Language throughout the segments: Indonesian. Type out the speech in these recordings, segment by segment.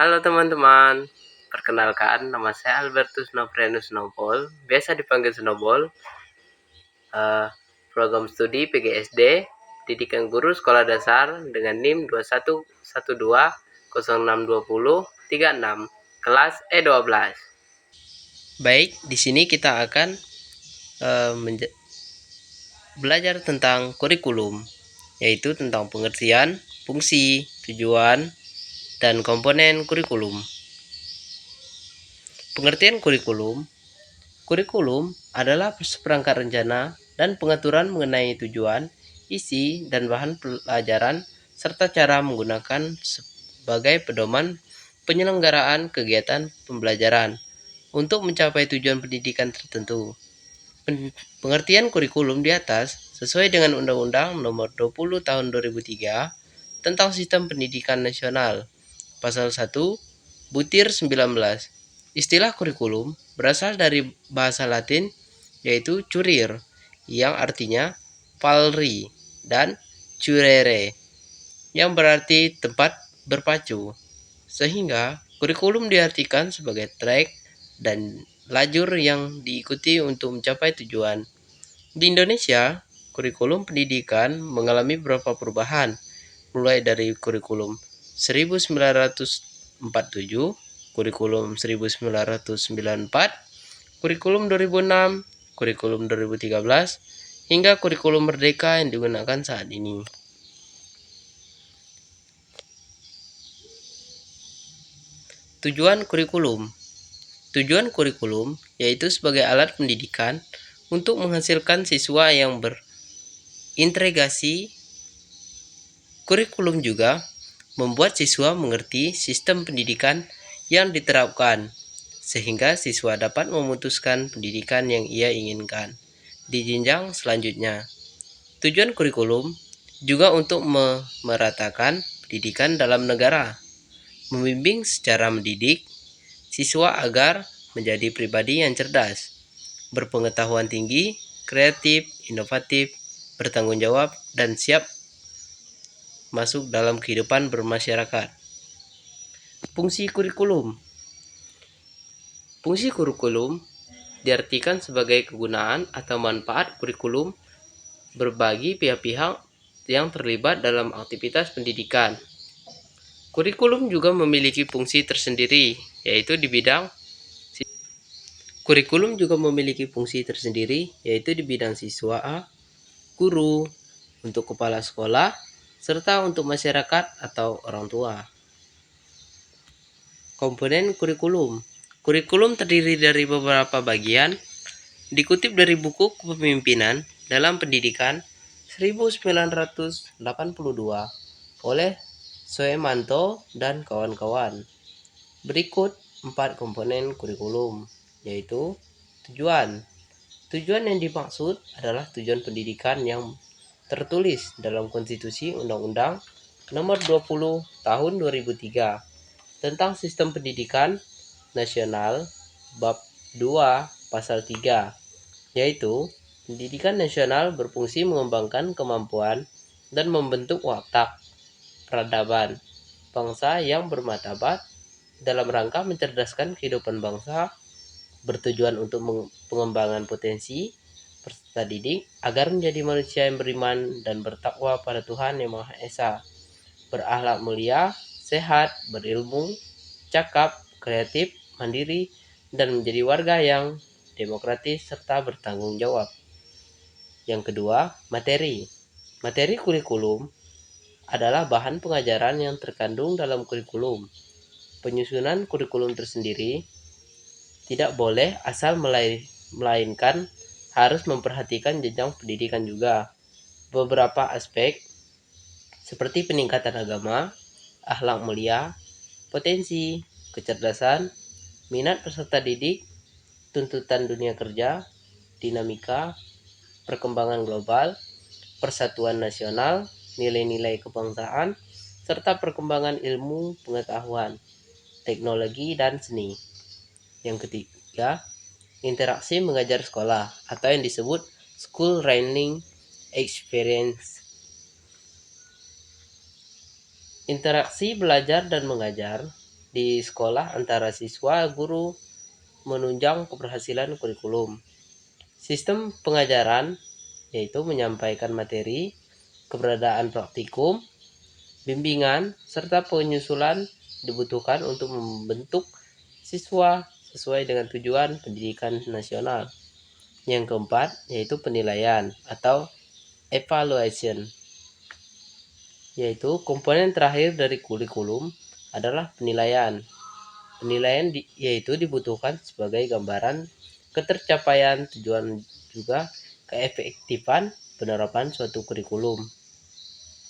Halo teman-teman, perkenalkan nama saya Albertus Novrenus Snowball, biasa dipanggil Snowball. Program studi PGSD, Didikan Guru Sekolah Dasar dengan NIM 2112062036, kelas E12. Baik, di sini kita akan belajar tentang kurikulum, yaitu tentang pengertian, fungsi, tujuan, dan komponen kurikulum. Pengertian kurikulum. Kurikulum adalah seperangkat rencana dan pengaturan mengenai tujuan, isi, dan bahan pelajaran, serta cara menggunakan sebagai pedoman penyelenggaraan kegiatan pembelajaran untuk mencapai tujuan pendidikan tertentu. Pengertian kurikulum di atas sesuai dengan Undang-Undang Nomor 20 Tahun 2003 tentang Sistem Pendidikan Nasional, Pasal 1, Butir 19. Istilah kurikulum berasal dari bahasa Latin yaitu curir, yang artinya palri, dan curere, yang berarti tempat berpacu. Sehingga kurikulum diartikan sebagai track dan lajur yang diikuti untuk mencapai tujuan. Di Indonesia, kurikulum pendidikan mengalami beberapa perubahan, mulai dari kurikulum 1947, kurikulum 1994, kurikulum 2006, kurikulum 2013, hingga kurikulum merdeka yang digunakan saat ini. Tujuan kurikulum. Tujuan kurikulum yaitu sebagai alat pendidikan untuk menghasilkan siswa yang berintegrasi. Kurikulum juga membuat siswa mengerti sistem pendidikan yang diterapkan, sehingga siswa dapat memutuskan pendidikan yang ia inginkan di jenjang selanjutnya. Tujuan kurikulum juga untuk memeratakan pendidikan dalam negara, membimbing secara mendidik siswa agar menjadi pribadi yang cerdas, berpengetahuan tinggi, kreatif, inovatif, bertanggung jawab, dan siap masuk dalam kehidupan bermasyarakat. Fungsi kurikulum. Fungsi kurikulum diartikan sebagai kegunaan atau manfaat kurikulum berbagi pihak-pihak yang terlibat dalam aktivitas pendidikan. Kurikulum juga memiliki fungsi tersendiri, yaitu di bidang siswa, guru, untuk kepala sekolah, serta untuk masyarakat atau orang tua. Komponen kurikulum. Kurikulum terdiri dari beberapa bagian, dikutip dari buku Kepemimpinan dalam Pendidikan 1982 oleh Soemanto dan kawan-kawan. Berikut 4 komponen kurikulum, yaitu tujuan. Tujuan yang dimaksud adalah tujuan pendidikan yang tertulis dalam Konstitusi Undang-Undang Nomor 20 Tahun 2003 tentang Sistem Pendidikan Nasional, Bab 2 Pasal 3, yaitu pendidikan nasional berfungsi mengembangkan kemampuan dan membentuk watak peradaban bangsa yang bermartabat dalam rangka mencerdaskan kehidupan bangsa, bertujuan untuk pengembangan potensi peserta didik agar menjadi manusia yang beriman dan bertakwa pada Tuhan Yang Maha Esa, berakhlak mulia, sehat, berilmu, cakap, kreatif, mandiri, dan menjadi warga yang demokratis serta bertanggung jawab. Yang kedua, materi. Materi kurikulum adalah bahan pengajaran yang terkandung dalam kurikulum. Penyusunan kurikulum tersendiri tidak boleh asal melainkan harus memperhatikan jenjang pendidikan juga. Beberapa aspek seperti peningkatan agama, akhlak mulia, potensi, kecerdasan, minat peserta didik, tuntutan dunia kerja, dinamika, perkembangan global, persatuan nasional, nilai-nilai kebangsaan, serta perkembangan ilmu pengetahuan, teknologi, dan seni. Yang ketiga, interaksi mengajar sekolah atau yang disebut school learning experience. Interaksi belajar dan mengajar di sekolah antara siswa, guru, menunjang keberhasilan kurikulum. Sistem pengajaran yaitu menyampaikan materi, keberadaan praktikum, bimbingan, serta penyusulan dibutuhkan untuk membentuk siswa sesuai dengan tujuan pendidikan nasional. Yang keempat yaitu penilaian atau evaluation, yaitu komponen terakhir dari kurikulum adalah penilaian. Penilaian yaitu dibutuhkan sebagai gambaran ketercapaian tujuan juga keefektifan penerapan suatu kurikulum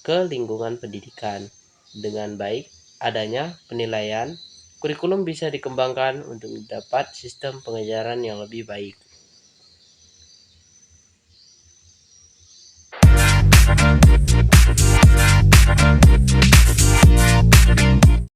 ke lingkungan pendidikan. Dengan baik adanya penilaian, kurikulum bisa dikembangkan untuk mendapat sistem pengajaran yang lebih baik.